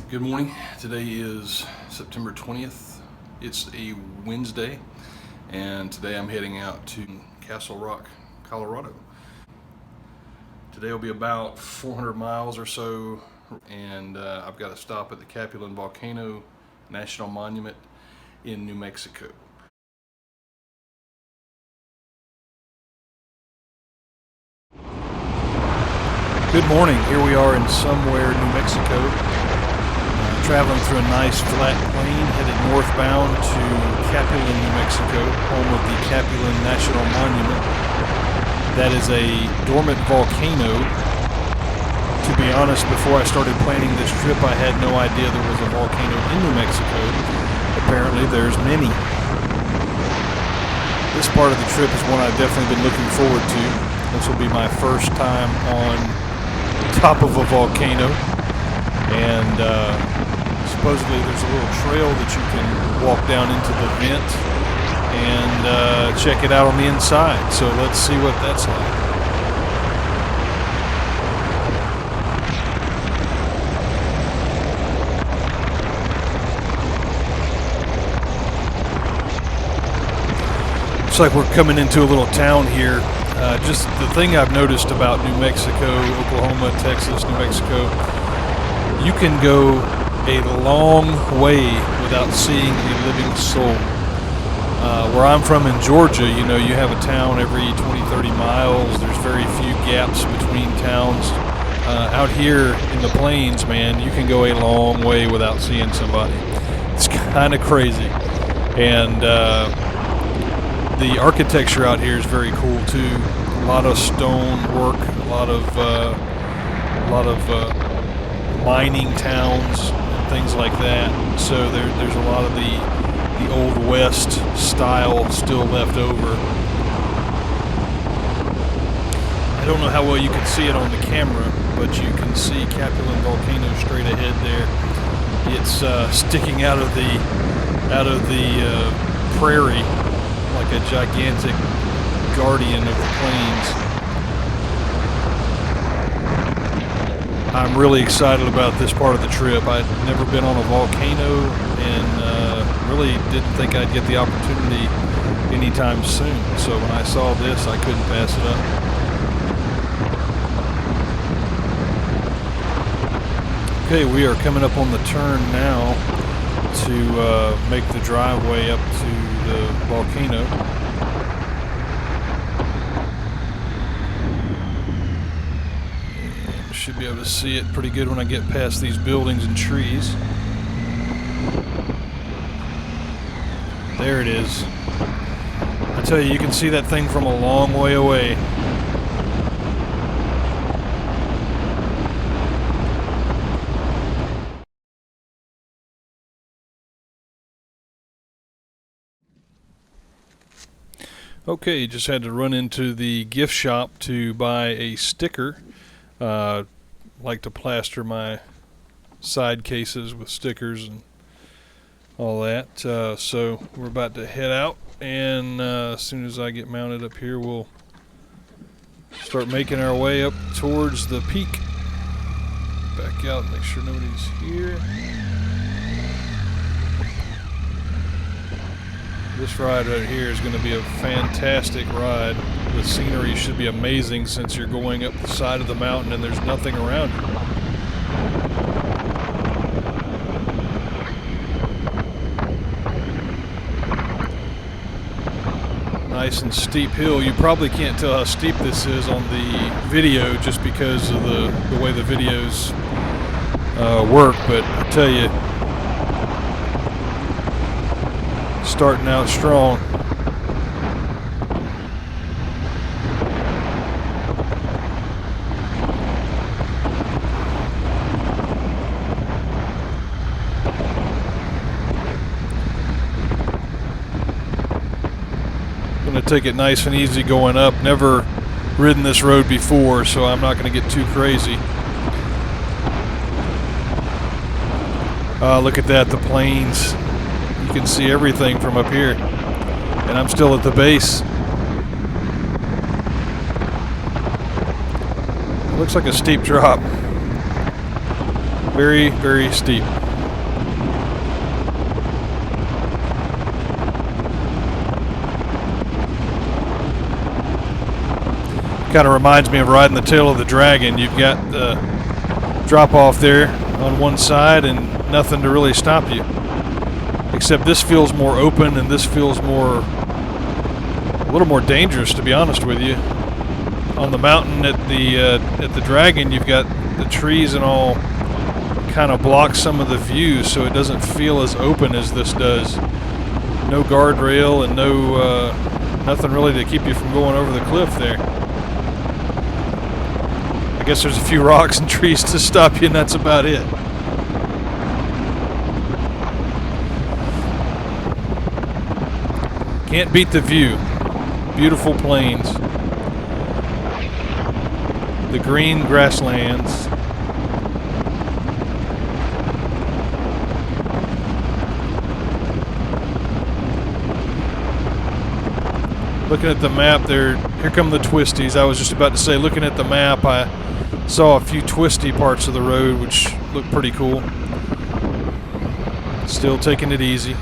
Good morning. Today is September 20th. It's a Wednesday, and today I'm heading out to Castle Rock, Colorado. Today will be about 400 miles or so, and I've got to stop at the Capulin Volcano National Monument in New Mexico. Good morning. Here we are in somewhere, New Mexico. Traveling through a nice flat plain headed northbound to Capulin, New Mexico, home of the Capulin National Monument. That is a dormant volcano. To be honest, before I started planning this trip, I had no idea there was a volcano in New Mexico. Apparently there's many. This part of the trip is one I've definitely been looking forward to. This will be my first time on top of a volcano, and supposedly there's a little trail that you can walk down into the vent and check it out on the inside. So let's see what that's like. Looks like we're coming into a little town here. Just the thing I've noticed about New Mexico, Oklahoma, Texas, New Mexico, you can go a long way without seeing a living soul. Where I'm from in Georgia, you know, you have a town every 20-30 miles. There's very few gaps between towns. Out here in the plains, man, you can go a long way without seeing somebody. It's kind of crazy. And the architecture out here is very cool too. A lot of stone work, a lot of mining towns, things like that. So there's a lot of the old west style still left over. I don't know how well you can see it on the camera, but you can see Capulin Volcano straight ahead there. It's sticking out of the prairie like a gigantic guardian of the plains. I'm really excited about this part of the trip. I'd never been on a volcano and really didn't think I'd get the opportunity anytime soon. So when I saw this, I couldn't pass it up. Okay, we are coming up on the turn now to make the driveway up to the volcano. Should be able to see it pretty good when I get past these buildings and trees. There it is. I tell you, you can see that thing from a long way away. Okay, just had to run into the gift shop to buy a sticker. Like to plaster my side cases with stickers and all that. So we're about to head out, and as soon as I get mounted up here, we'll start making our way up towards the peak. Back out and make sure nobody's here. This ride right here is going to be a fantastic ride. The scenery should be amazing since you're going up the side of the mountain and there's nothing around you. Nice and steep hill. You probably can't tell how steep this is on the video just because of the way the videos work, but I tell you, starting out strong. Going to take it nice and easy going up. Never ridden this road before, so I'm not going to get too crazy. Look at that, the plains. You can see everything from up here, and I'm still at the base. It looks like a steep drop. Very, very steep. Kind of reminds me of riding the tail of the dragon. You've got the drop off there on one side and nothing to really stop you. Except this feels more open and this feels a little more dangerous, to be honest with you. On the mountain at the dragon, you've got the trees and all kind of block some of the view, so it doesn't feel as open as this does. No guardrail and no nothing really to keep you from going over the cliff there. I guess there's a few rocks and trees to stop you, and that's about it. Can't beat the view. Beautiful plains. The green grasslands. Looking at the map there, here come the twisties. I was just about to say, looking at the map, I saw a few twisty parts of the road, which look pretty cool. Still taking it easy.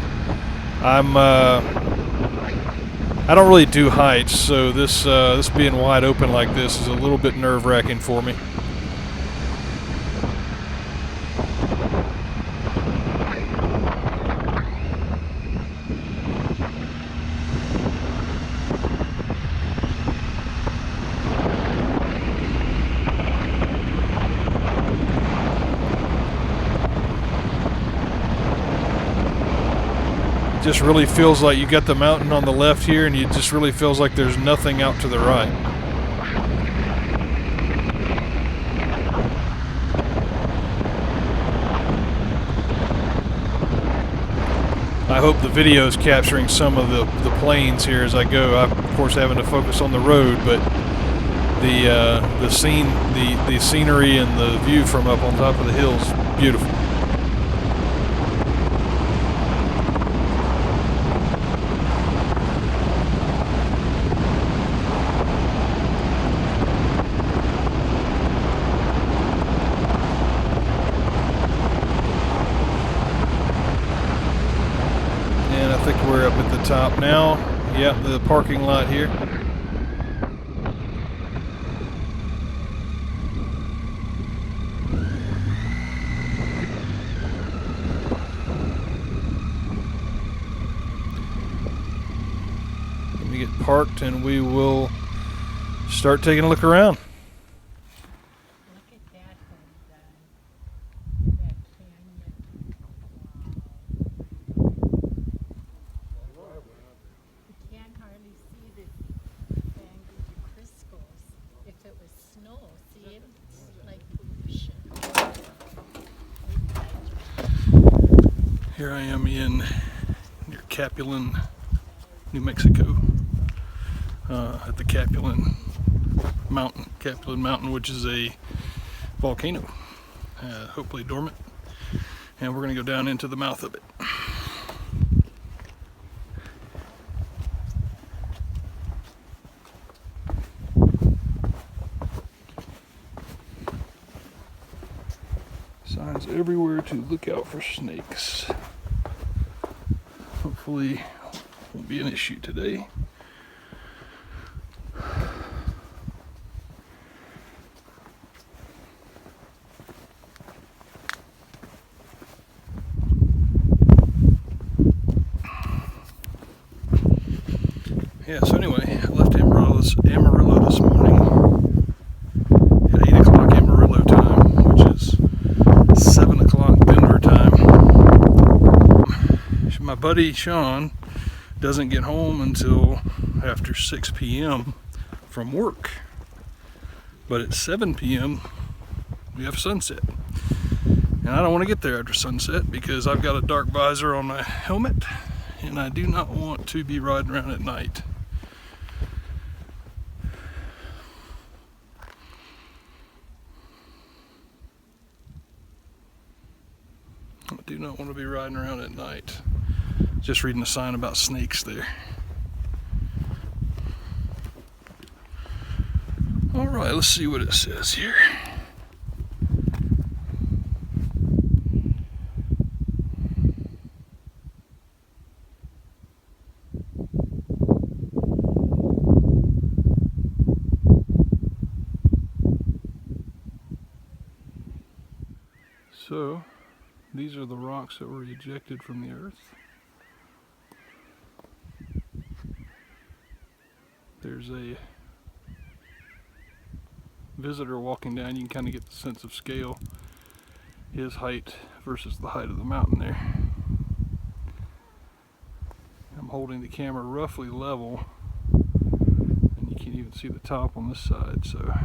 I don't really do heights, so this being wide open like this is a little bit nerve-wracking for me. Just really feels like you got the mountain on the left here, and it just really feels like there's nothing out to the right. I hope the video is capturing some of the plains here as I go. I'm of course having to focus on the road, but the scenery and the view from up on top of the hills, beautiful. I think we're up at the top now. Yep, the parking lot here. Let me get parked and we will start taking a look around. Here I am near Capulin, New Mexico, at the Capulin Mountain, which is a volcano, hopefully dormant, and we're going to go down into the mouth of it. Signs everywhere to look out for snakes. Hopefully won't be an issue today. Yeah, so anyway, I left Amarillo this morning at 8 o'clock Amarillo time, which is 7 o'clock Denver time. My buddy Sean doesn't get home until after 6 p.m. from work. But at 7 p.m. we have sunset. And I don't want to get there after sunset because I've got a dark visor on my helmet and I do not want to be riding around at night. I do not want to be riding around at night. Just reading a sign about snakes there. Alright, let's see what it says here. So, these are the rocks that were ejected from the earth. There's a visitor walking down. You can kind of get the sense of scale, his height versus the height of the mountain there. I'm holding the camera roughly level, and you can't even see the top on this side, so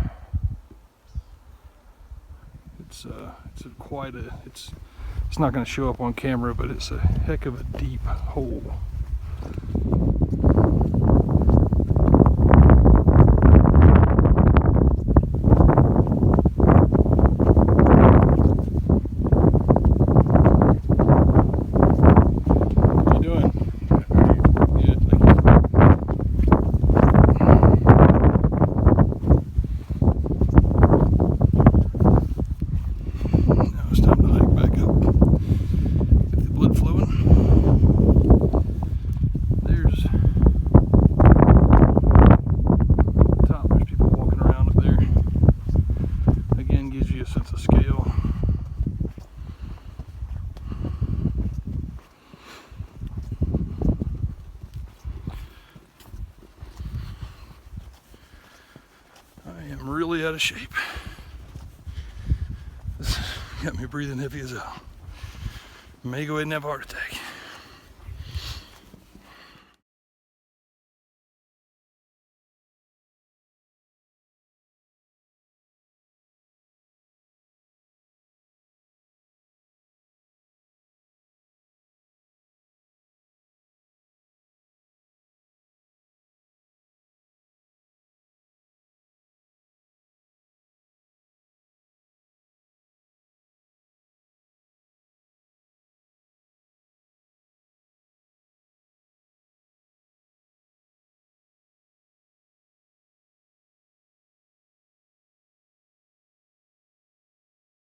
it's not going to show up on camera, but it's a heck of a deep hole. Really out of shape. This got me breathing heavy as hell. May go ahead and have a heart attack.